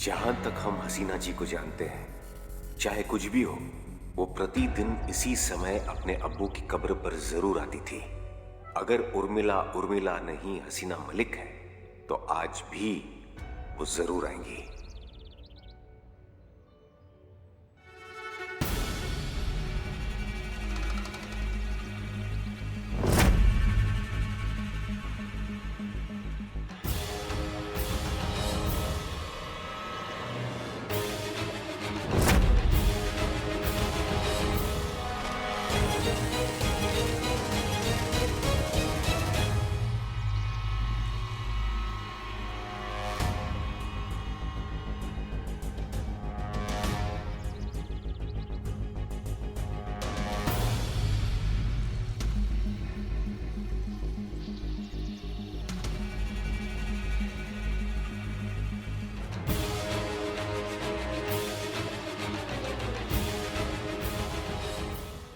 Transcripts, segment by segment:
जहां तक हम हसीना जी को जानते हैं, चाहे कुछ भी हो, वो प्रतिदिन इसी समय अपने अब्बू की कब्र पर जरूर आती थी। अगर उर्मिला उर्मिला नहीं हसीना मलिक है, तो आज भी वो जरूर आएंगी।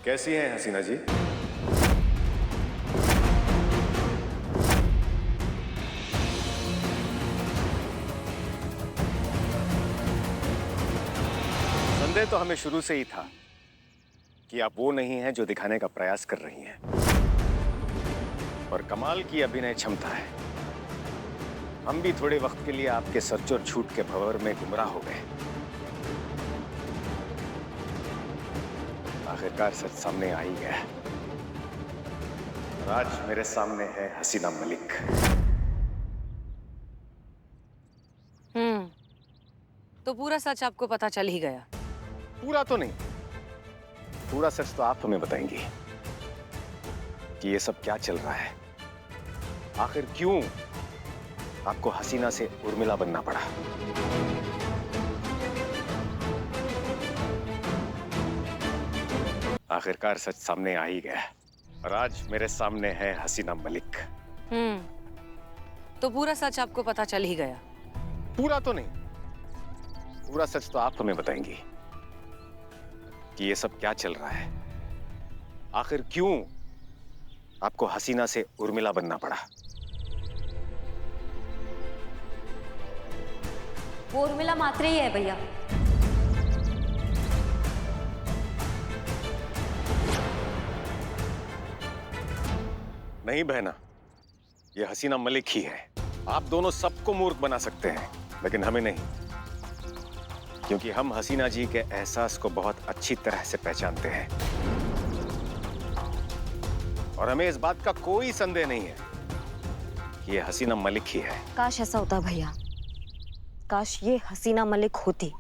कैसी हैं हसीना जी? संदेह तो हमें शुरू से ही था कि आप वो नहीं हैं जो दिखाने का प्रयास कर रही हैं। और कमाल की अभिनय क्षमता है। हम भी थोड़े वक्त के लिए आपके सच और झूठ के भंवर में गुमराह हो गए। आखिरकार सच सामने आ ही गया। और आज मेरे सामने है हसीना मलिक। तो पूरा सच आपको पता चल ही गया? पूरा तो नहीं, पूरा सच तो आप हमें बताएंगी कि ये सब क्या चल रहा है। आखिर क्यों आपको हसीना से उर्मिला बनना पड़ा? आखिरकार सच सामने आ ही गया। और आज मेरे सामने है हसीना मलिक। तो पूरा सच आपको पता चल ही गया? पूरा तो नहीं, पूरा सच तो आप हमें बताएंगी कि ये सब क्या चल रहा है। आखिर क्यों आपको हसीना से उर्मिला बनना पड़ा? वो उर्मिला मात्रे ही है भैया। नहीं बहना, ये हसीना मलिक ही है। आप दोनों सबको मूर्ख बना सकते हैं, लेकिन हमें नहीं, क्योंकि हम हसीना जी के एहसास को बहुत अच्छी तरह से पहचानते हैं। और हमें इस बात का कोई संदेह नहीं है कि ये हसीना मलिक ही है। काश ऐसा होता भैया, काश ये हसीना मलिक होती।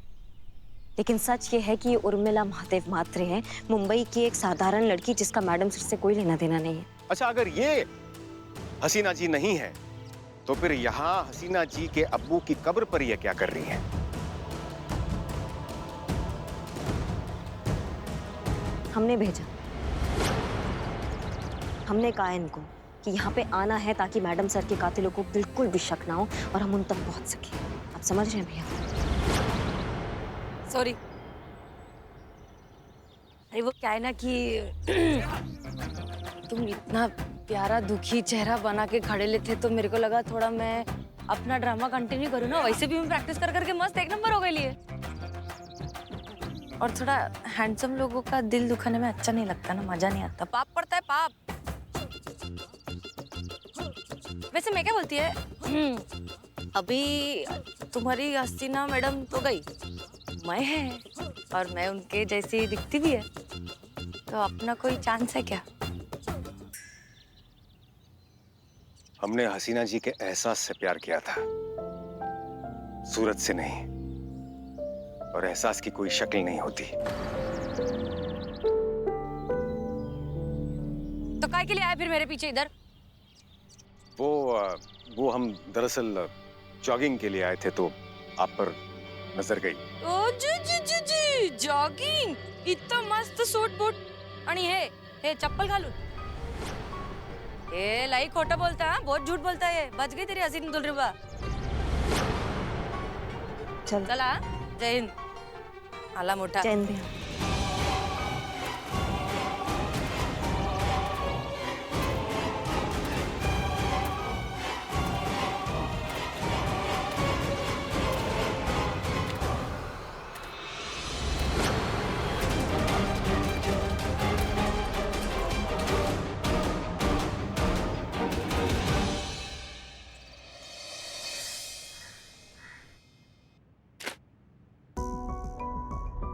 लेकिन सच ये है कि ये उर्मिला महादेव मात्रे हैं, मुंबई की एक साधारण लड़की जिसका मैडम सर से कोई लेना देना नहीं है। अच्छा, अगर ये हसीना जी नहीं है, तो फिर यहां हसीना जी के अब्बू की कब्र पर ये क्या कर रही हैं? हमने भेजा, हमने कहा इनको कि यहाँ पे आना है ताकि मैडम सर के कातिलों को बिल्कुल भी शक ना हो और हम उन तक पहुंच सके। आप समझ रहे हैं भैया? सॉरी। अरे वो क्या है ना कि तुम इतना प्यारा दुखी चेहरा बना के खड़े ले थे, तो मेरे को लगा थोड़ा मैं अपना ड्रामा कंटिन्यू करूँ ना। वैसे भी मैं प्रैक्टिस कर करके मस्त एक नंबर हो गई लिए। और थोड़ा हैंडसम लोगों का दिल दुखाने में अच्छा नहीं लगता ना, मजा नहीं आता, पाप पड़ता है पाप। वैसे मैं क्या बोलती है, अभी तुम्हारी हसीना मैडम तो गई, मैं है और मैं उनके जैसी दिखती भी है, तो अपना कोई चांस है क्या? हमने हसीना जी के एहसास से प्यार किया था, सूरत से नहीं। और एहसास की कोई शक्ल नहीं होती। तो काय के लिए आए फिर मेरे पीछे इधर? वो हम दरअसल जॉगिंग के लिए आए थे, तो आप पर नजर गई। ओ जी जी जी जी, जॉगिंग, इतना मस्त सूट बूट आणि हे चप्पल घालून। ए लाई खोटा बोलता है, बहुत झूठ बोलता है। बच गई तेरी हसीन दुलरुबा। चला, जय हिंद। आला मोठा। जय हिंद भैया।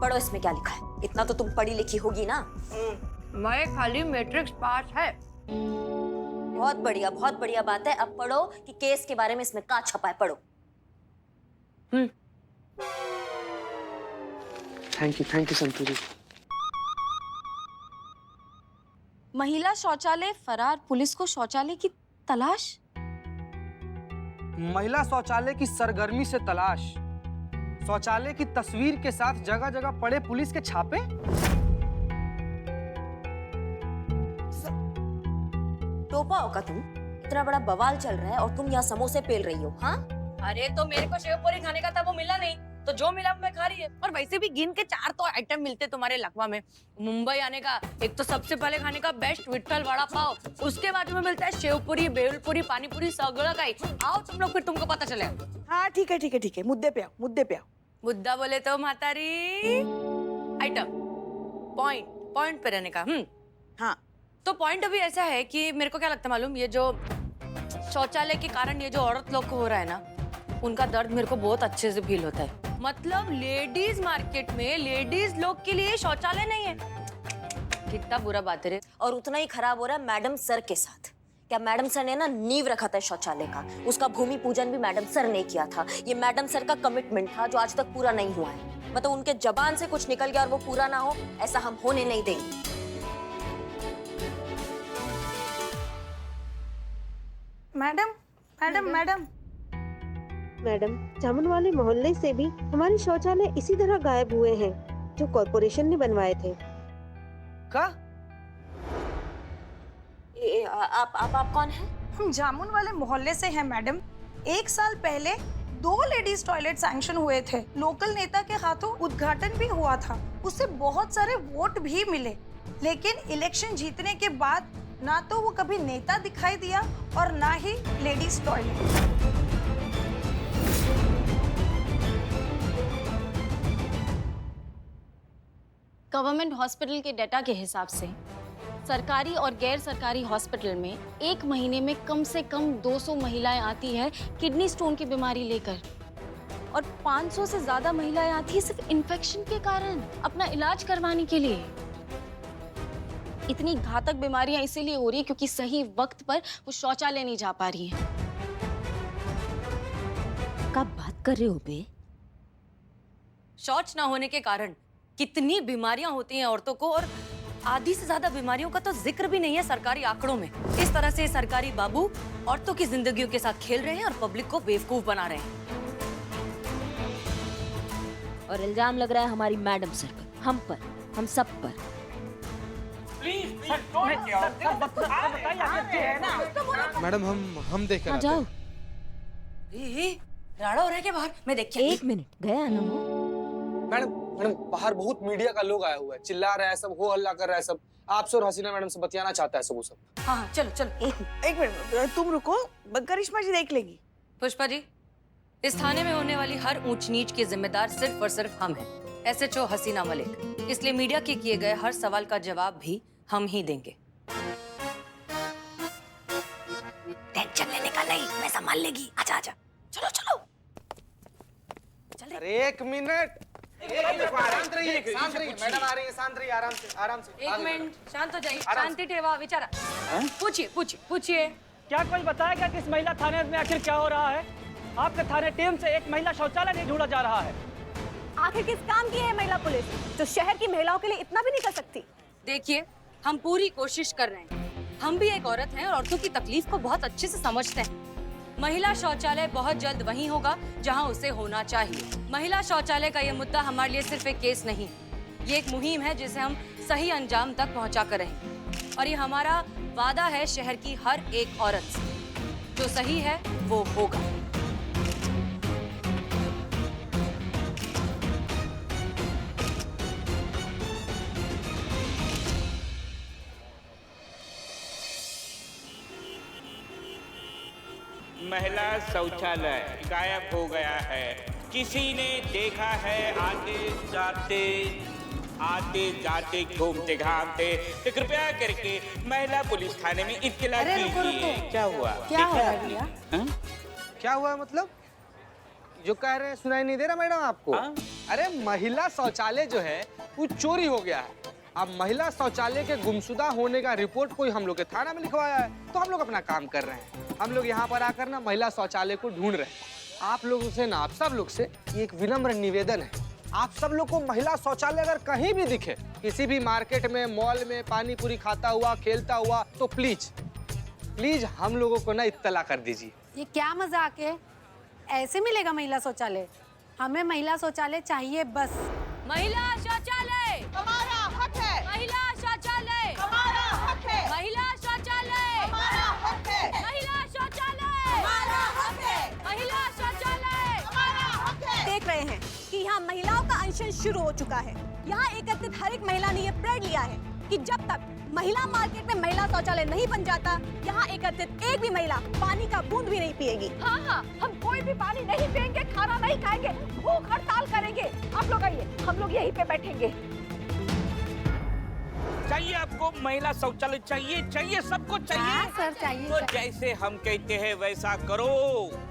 पढ़ो इसमें क्या लिखा है। इतना तो तुम पढ़ी लिखी होगी ना। मैं खाली मैट्रिक्स पास है। बहुत बढ़िया बात है। अब पढ़ो कि केस के बारे में इसमें क्या छपा है, पढ़ो। थैंक यू संतू जी। महिला शौचालय फरार, पुलिस को शौचालय की तलाश। महिला शौचालय की सरगर्मी से तलाश, शौचालय की तस्वीर के साथ जगह जगह पड़े पुलिस के छापे। टोपा होगा तुम, इतना बड़ा बवाल चल रहा है और तुम यहाँ समोसे पेल रही हो। हाँ, अरे तो मेरे को शेव पूरी खाने का था, वो मिला नहीं, तो जो मिला मैं खा रही है। और वैसे भी गिन के 4 तो आइटम मिलते तुम्हारे लकवा में। मुंबई आने का एक तो सबसे पहले खाने का बेस्ट विट्ठल वड़ा पाव, उसके बाद में मिलता है शेव पूरी, भेलपुरी, पानी पूरी, सगड़ा का ही। आओ तुम लोग, फिर तुमको पता चलेगा। हाँ ठीक है, मुद्दे पे आओ, मुद्दे पे आओ। मुद्दा बोले तो मातारी आइटम, पॉइंट पे रहने का। हाँ तो पॉइंट अभी ऐसा है कि मेरे को क्या लगता है मालूम, ये जो शौचालय के कारण ये जो औरत लोग को हो रहा है ना, उनका दर्द मेरे को बहुत अच्छे से फील होता है। मतलब लेडीज मार्केट में लेडीज लोग के लिए शौचालय नहीं है, कितना बुरा बात है रे। और उतना ही खराब हो रहा है मैडम सर के साथ। क्या मैडम सर ने ना नींव रखा था शौचालय का, उसका भूमि पूजन भी मैडम सर ने किया था। ये मैडम सर का कमिटमेंट था जो आज तक पूरा नहीं हुआ है। मतलब उनके जबान से कुछ निकल गया और वो पूरा ना हो, ऐसा हम होने नहीं देंगे। मैडम मैडम, जामुन वाले मोहल्ले से भी हमारे शौचालय इसी तरह गायब हुए हैं जो कॉर्पोरेशन ने बनवाए थे। का? आप कौन है? हम जामुन वाले मोहल्ले से हैं मैडम। 1 साल पहले 2 लेडीज टॉयलेट सैंक्शन हुए थे, लोकल नेता के हाथों उद्घाटन भी हुआ था, उससे बहुत सारे वोट भी मिले। लेकिन इलेक्शन जीतने के बाद ना तो वो कभी नेता दिखाई दिया और ना ही लेडीज टॉयलेट। गवर्नमेंट हॉस्पिटल के डेटा के हिसाब से सरकारी और गैर सरकारी हॉस्पिटल में एक महीने में कम से कम 200 महिलाएं आती है किडनी स्टोन की बीमारी लेकर, और 500 से ज्यादा महिलाएं आती है सिर्फ इन्फेक्शन के कारण अपना इलाज करवाने के लिए। इतनी घातक बीमारियां इसीलिए हो रही है क्योंकि सही वक्त पर वो शौचालय नहीं जा पा रही हैं। कब बात कर रहे हो बे? शौच ना होने के कारण कितनी बीमारियां होती हैं औरतों को, और आधी से ज्यादा बीमारियों का तो जिक्र भी नहीं है सरकारी आंकड़ों में। इस तरह से सरकारी बाबू औरतों की जिंदगियों के साथ खेल रहे हैं और पब्लिक को बेवकूफ बना रहे हैं। और इल्जाम लग रहा है हमारी मैडम सर पर, हम पर, हम सब पर। मैडम हम देख हाँ, जाओ। राड़ा हो रहा है क्या बाहर? मैं देख के 1 मिनट, गया ना वो। मैडम बाहर बहुत मीडिया का लोग आया हुआ है, चिल्ला रहा है सब, हो हल्ला कर रहा है सब। आपसे और हसीना मैडम से बतियाना चाहता है सब वो सब। हाँ चलो एक मिनट तुम रुको, करिश्मा जी देख लेगी। पुष्पा जी, इस थाने में होने वाली हर ऊंच नीच के जिम्मेदार सिर्फ और सिर्फ हम हैं, SHO हसीना मलिक। इसलिए मीडिया के किए गए हर सवाल का जवाब भी हम ही देंगे। टेंशन लेने का नहीं, मैं संभाल लेगी। आजा चलो चले। अरे 1 मिनट, शांत रहिए मैडम, आ रही है, शांत रहिए, आराम से। 1 मिनट, शांत हो जाइए, शांति ठेवा विचारा। पूछिए। क्या कोई बताएगा कि इस महिला थाने में आखिर क्या हो रहा है? आपके थाने टीम से एक महिला शौचालय नहीं ढूंढा जा रहा है। आखिर किस काम की है महिला पुलिस जो शहर की महिलाओं के लिए इतना भी नहीं कर सकती? देखिए, हम पूरी कोशिश कर रहे हैं। हम भी एक औरत हैं और औरतों की तकलीफ को बहुत अच्छे से समझते हैं। महिला शौचालय बहुत जल्द वहीं होगा जहां उसे होना चाहिए। महिला शौचालय का ये मुद्दा हमारे लिए सिर्फ एक केस नहीं, ये एक मुहिम है जिसे हम सही अंजाम तक पहुंचा कर रहेंगे। और ये हमारा वादा है शहर की हर एक औरत से, जो सही है वो होगा। महिला शौचालय गायब हो गया है। किसी ने देखा है आते जाते घूमते घामते, तो कृपया करके महिला पुलिस थाने में इत्तला कीजिए। क्या हुआ? क्या हुआ भैया? क्या हुआ मतलब? जो कह रहे हैं सुनाई नहीं दे रहा मैडम आपको? अरे महिला शौचालय जो है वो चोरी हो गया है। अब महिला शौचालय के गुमशुदा होने का रिपोर्ट कोई हम लोग के थाना में लिखवाया है, तो हम लोग अपना काम कर रहे हैं। हम लोग यहाँ पर आकर ना महिला शौचालय को ढूंढ रहे हैं। आप लोगों से ना, आप सब लोग से एक विनम्र निवेदन है, आप सब लोग को महिला शौचालय अगर कहीं भी दिखे, किसी भी मार्केट में, मॉल में, पानी पूरी खाता हुआ, खेलता हुआ, तो प्लीज प्लीज हम लोगों को ना इत्तला कर दीजिए। ये क्या मजाक है? ऐसे मिलेगा महिला शौचालय? हमें महिला शौचालय चाहिए बस। महिला शौचालय हमारा हक है, महिला शौचालय हमारा हक है, महिला शौचालय हमारा हक है, महिला शौचालय हमारा हक है, महिला शौचालय हमारा हक है। देख रहे हैं कि यहाँ महिलाओं का अनशन शुरू हो चुका है। यहाँ एकत्रित हर एक महिला ने ये प्रण लिया है कि जब तक महिला मार्केट में महिला शौचालय नहीं बन जाता, यहाँ एकत्रित एक भी महिला पानी का बूंद भी नहीं पिएगी। हाँ हाँ, हम कोई भी पानी नहीं पिएंगे, खाना नहीं खाएंगे, भूख हड़ताल करेंगे। आप लोग आइए, हम लोग यहीं पे बैठेंगे। चाहिए आपको महिला शौचालय? चाहिए चाहिए, सबको चाहिए। हाँ सर, चाहिए। तो जैसे हम कहते हैं वैसा करो।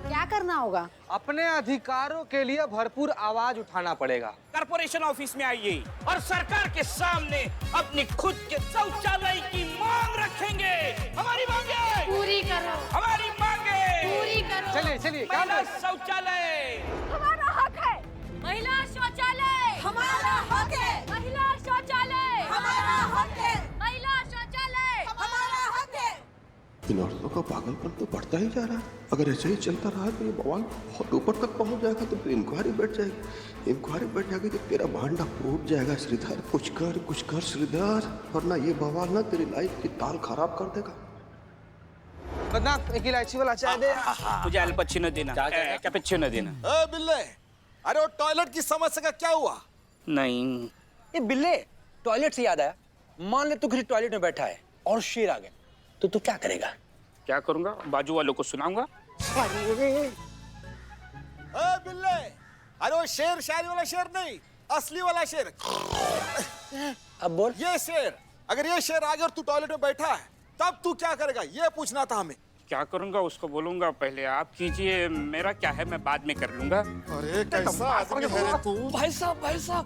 क्या करना होगा? अपने अधिकारों के लिए भरपूर आवाज उठाना पड़ेगा। कॉर्पोरेशन ऑफिस में आइए और सरकार के सामने अपनी खुद के शौचालय की मांग रखेंगे। हमारी मांगे पूरी करो, हमारी मांगे पूरी करो। चलिए चलिए, काम महिला करें। शौचालय हमारा हक है, महिला शौचालय हमारा हक है, महिला शौचालय हमारा हक है, महिला शौचालय हमारा हक है। इन औरतों का पागलपन तो बढ़ता ही जा रहा है। अगर ऐसे ही चलता रहा तो ये बवाल बहुत ऊपर तक पहुंच जाएगा, तो इंक्वायरी बैठ जाएगी। इंक्वायरी बैठ जाएगी तो तेरा भांडा फूट जाएगा। श्रीधर कुछ कर श्रीधर, वरना ये बवाल ना तेरी लाइफ की ताल खराब कर देगा। बदनाम, एक इलायची वाला चाय दे। मुझे अल्पचिनो देना, कैपेचिनो देना। बिल्ले, अरे वो टॉयलेट की समस्या का क्या हुआ? नहीं, ये बिल्ले, टॉयलेट से याद आया, मान ले तू किसी टॉयलेट में बैठा है और शेर आ गया, तो तू क्या करेगा? क्या करूंगा? बाजू वालों को सुनाऊंगा। बिल्ले, अरे वो शेर शायरी वाला शेर नहीं, असली वाला शेर। अब बोल। ये शेर, अगर ये शेर आ गया और तू टॉयलेट में बैठा है, तब तू क्या करेगा? ये पूछना था हमें। क्या करूंगा उसको बोलूंगा, पहले आप कीजिए, मेरा क्या है मैं बाद में कर लूंगा। अरे कैसा आदमी है तू? भाई साहब भाई साहब,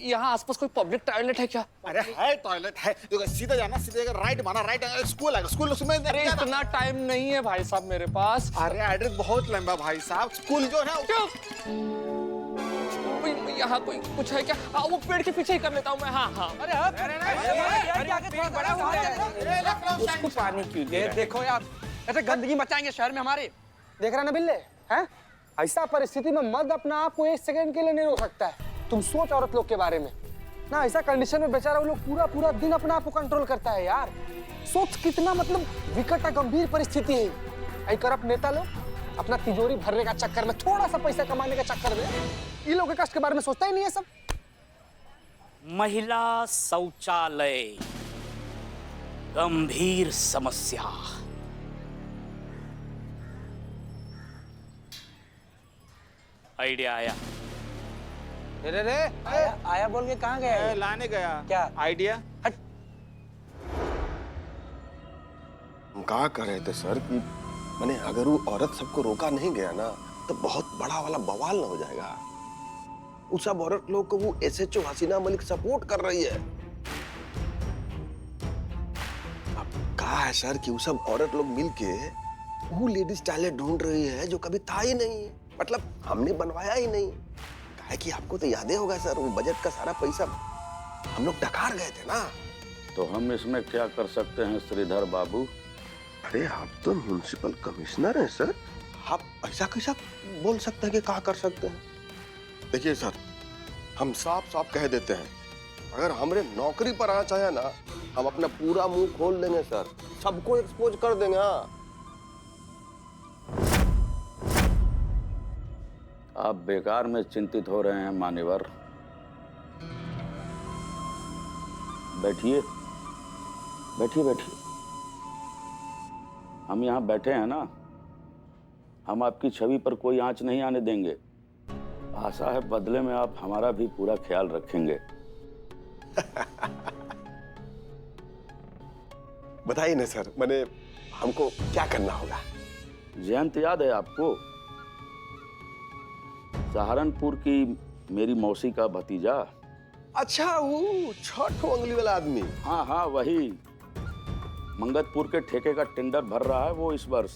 यहाँ आसपास कोई पब्लिक टॉयलेट है क्या? अरे है, टॉयलेट है। देखो सीधे जाना, सीधे राइट माना, राइट स्कूल है, स्कूल उसमें। अरे इतना टाइम नहीं है भाई साहब मेरे पास। अरे एड्रेस बहुत लंबा भाई साहब, स्कूल जो है। यहाँ कोई कुछ है क्या? वो पेड़ के पीछे ही कर लेता हूँ मैं। हाँ हाँ। उसको पानी क्यों दे रहा है? देखो यार, ऐसे गंदगी मचाएंगे शहर में हमारे। देख रहा ना बिल्ले, हैं? ऐसा परिस्थिति में मर्द अपना आप को एक सेकंड के लिए नहीं रोक सकता है। तुम सोच औरत लोग के बारे में ना, ऐसा कंडीशन में बेचारा वो लोग पूरा पूरा दिन अपना आप को कंट्रोल करता है यार। सोच कितना मतलब विकट गंभीर परिस्थिति है। ऐ करप्ट नेता लोग अपना तिजोरी भरने का चक्कर में, थोड़ा सा पैसा कमाने के चक्कर में, ये लोग के कष्ट के बारे में सोचता ही नहीं है सब। महिला शौचालय गंभीर समस्या। आइडिया आया। रे आया बोल के कहाँ गया? लाने गया। क्या आइडिया? हम कहा कर रहे थे सर कि मैंने अगर वो औरत सबको रोका नहीं गया ना, तो बहुत बड़ा वाला बवाल ना हो जाएगा। उस सब औरत लोग को वो SHO हसीना मलिक सपोर्ट कर रही है। अब कहा है सर कि वो सब औरत लोग मिलके वो लेडीज टॉयलेट ढूंढ रही है जो कभी था ही नहीं, मतलब हमने बनवाया ही नहीं। कहा कि आपको तो याद ही होगा सर, वो बजट का सारा पैसा हम लोग डकार गए थे ना। तो हम इसमें क्या कर सकते हैं श्रीधर बाबू? अरे आप तो म्युनिसिपल कमिश्नर हैं सर, आप ऐसा कैसा बोल सकते हैं कि क्या कर सकते हैं? देखिए सर, हम साफ साफ कह देते हैं, अगर हमरे नौकरी पर आना चाहे ना, हम अपना पूरा मुंह खोल देंगे सर, सबको एक्सपोज कर देंगे। हाँ, आप बेकार में चिंतित हो रहे हैं मान्यवर। बैठिए बैठिए बैठिए। हम यहाँ बैठे हैं ना, हम आपकी छवि पर कोई आंच नहीं आने देंगे। आशा है बदले में आप हमारा भी पूरा ख्याल रखेंगे। बताइए ना सर, मैंने हमको क्या करना होगा? जयंत याद है आपको? सहारनपुर की मेरी मौसी का भतीजा। अच्छा, वो छठ उंगली वाला आदमी। हाँ हाँ वही। मंगतपुर के ठेके का टेंडर भर रहा है वो इस वर्ष।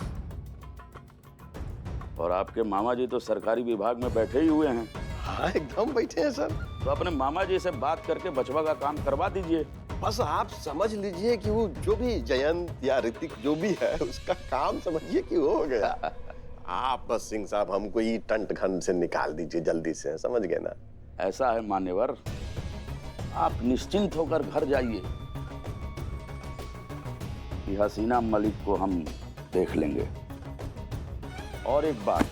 और आपके मामा जी तो सरकारी विभाग में बैठे ही हुए हैं। हाँ एकदम बैठे हैं सर। तो अपने मामा जी से बात करके बचवा का काम करवा दीजिए। बस आप समझ लीजिए कि वो जो भी जयंत या ऋतिक जो भी है उसका काम समझिए कि हो गया। आप बस सिंह साहब हमको ये टंट घन से निकाल दीजिए जल्दी से, समझ गए ना? ऐसा है मान्यवर, आप निश्चिंत होकर घर जाइए कि हसीना मलिक को हम देख लेंगे। और एक बात,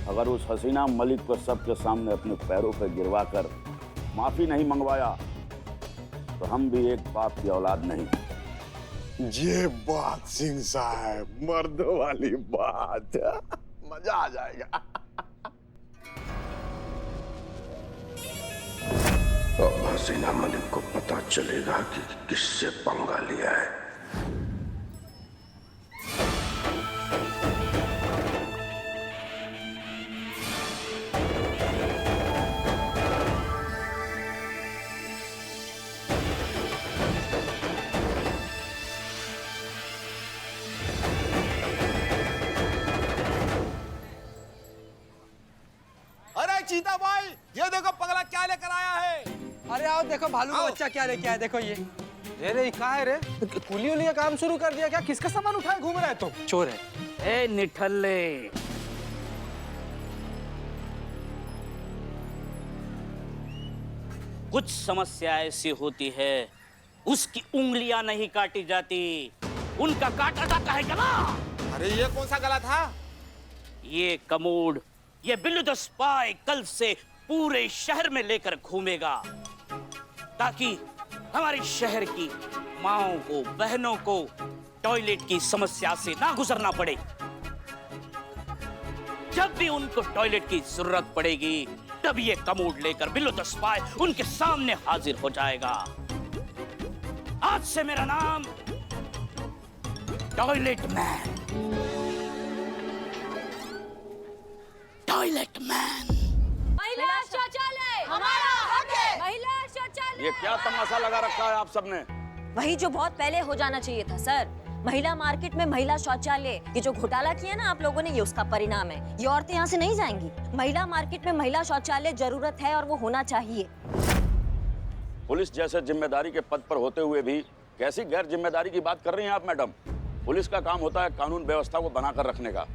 अगर उस हसीना मलिक को सबके सामने अपने पैरों पर गिरवा कर माफी नहीं मंगवाया तो हम भी एक बाप की औलाद नहीं। ये बात सिंह साहब, मर्दों वाली बात। मजा आ जाएगा। अब हसीना मलिक को पता चलेगा कि किससे पंगा लिया है। चीता भाई, ये देखो पगला क्या लेकर आया है। अरे आओ देखो भालू का बच्चा क्या लेके आया। देखो ये रे कहाँ है रे? कुली उली का काम शुरू कर दिया क्या? किसका सामान उठाए घूम रहा है तुम? चोर है। ए निठल्ले, कुछ समस्या ऐसी होती है उसकी उंगलियां नहीं काटी जाती, उनका काटा जाता है गला। अरे ये कौन सा गला था? ये कमोड, ये बिल्लू द स्पाई कल से पूरे शहर में लेकर घूमेगा ताकि हमारे शहर की माओं को, बहनों को टॉयलेट की समस्या से ना गुजरना पड़े। जब भी उनको टॉयलेट की जरूरत पड़ेगी तब ये कमोड लेकर बिल्लू द स्पाई उनके सामने हाजिर हो जाएगा। आज से मेरा नाम टॉयलेट मैन। Toilet man. महिला शौचालय हमारा हक है। महिला शौचालय। ये क्या तमाशा लगा रखा है आप सबने? वही जो बहुत पहले हो जाना चाहिए था सर। महिला मार्केट में महिला शौचालय, ये जो घोटाला किया ना आप लोगों ने, ये उसका परिणाम है। ये औरतें यहाँ से नहीं जाएंगी। महिला मार्केट में महिला शौचालय जरूरत है और वो होना चाहिए। पुलिस जैसे जिम्मेदारी के पद पर होते हुए भी कैसी गैर जिम्मेदारी की बात कर रही हैं आप मैडम? पुलिस का काम होता है कानून व्यवस्था को बनाकर रखने का,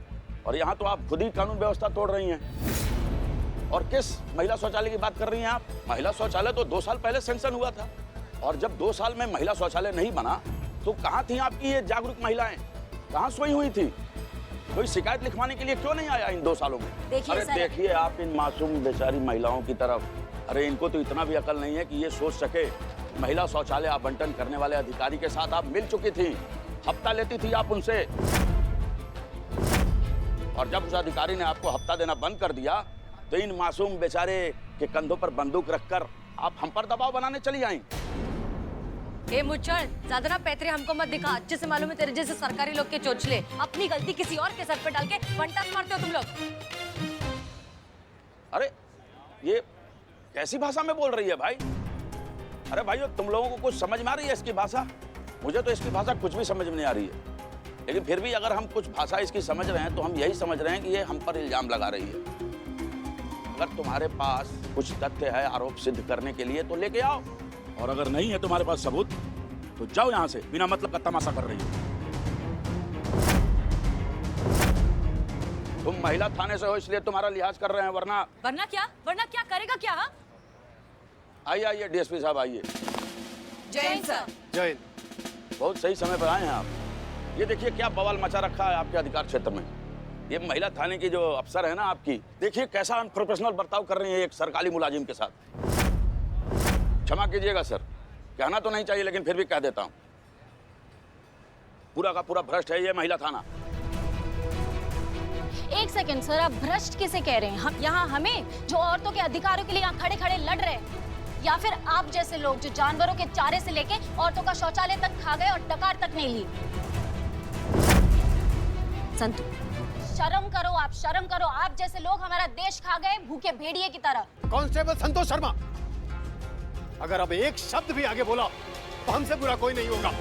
और यहाँ तो आप खुद ही कानून व्यवस्था तोड़ रही हैं। और किस महिला शौचालय की बात कर रही हैं आप? महिला शौचालय तो 2 साल पहले सैंक्शन हुआ था, और जब 2 साल में महिला शौचालय नहीं बना तो कहाँ थी आपकी ये जागरूक महिलाएं? कहाँ सोई हुई थी? कोई शिकायत लिखवाने के लिए क्यों नहीं आया इन 2 सालों में? अरे देखिए आप इन मासूम बेचारी महिलाओं की तरफ। अरे इनको तो इतना भी अकल नहीं है कि ये सोच सके। महिला शौचालय आवंटन करने वाले अधिकारी के साथ आप मिल चुकी थी, हफ्ता लेती थी आप उनसे, और जब उस अधिकारी ने आपको हफ्ता देना बंद कर दिया तो इन मासूम बेचारे के कंधों पर बंदूक रखकर आप हम पर दबाव बनाने चली आई। ए मुच्छड़, ज्यादा ना पैतरे हमको मत दिखा। अच्छे से मालूम है तेरे जैसे सरकारी लोग के चोचले अपनी गलती किसी और के सर पे डाल के फंटास मारते हो तुम लोग। अरे ये कैसी भाषा में बोल रही है भाई? अरे भाइयों, तुम लोगों को कुछ समझ में आ रही है इसकी भाषा? मुझे तो इसकी भाषा कुछ भी समझ में नहीं आ रही है। लेकिन फिर भी अगर हम कुछ भाषा इसकी समझ रहे हैं तो हम यही समझ रहे हैं कि ये हम पर इल्जाम लगा रही है। अगर तुम्हारे पास कुछ तथ्य है आरोप सिद्ध करने के लिए तो लेके आओ, और अगर नहीं है तुम्हारे पास सबूत तो जाओ यहाँ से। बिना मतलब का तमाशा कर रही हो। तुम महिला थाने से हो इसलिए तुम्हारा लिहाज कर रहे हैं, वरना वरना क्या करेगा क्या? हाँ? आइए आइए डीएसपी साहब आइए। जय सर। जय। बहुत सही समय पर आए हैं आप। ये देखिए क्या बवाल मचा रखा है आपके अधिकार क्षेत्र में। ये महिला थाने की जो अफसर है ना आपकी, देखिए कैसा अनप्रोफेशनल बर्ताव कर रही है एक सरकारी मुलाजिम के साथ। क्षमा कीजिएगा सर, कहना तो नहीं चाहिए लेकिन फिर भी कह देता हूँ, पूरा का पूरा भ्रष्ट है ये महिला थाना। एक सेकंड सर, आप भ्रष्ट किसे कह रहे हैं? हम यहाँ हमें जो औरतों के अधिकारों के लिए यहाँ खड़े खड़े लड़ रहे हैं, या फिर आप जैसे लोग जो जानवरों के चारे से लेके औरतों का शौचालय तक खा गए और डकार तक नहीं ली? संतु, शर्म करो, आप शर्म करो। आप जैसे लोग हमारा देश खा गए भूखे भेड़िए की तरह। कांस्टेबल संतोष शर्मा, अगर अब एक शब्द भी आगे बोला तो हमसे बुरा कोई नहीं होगा।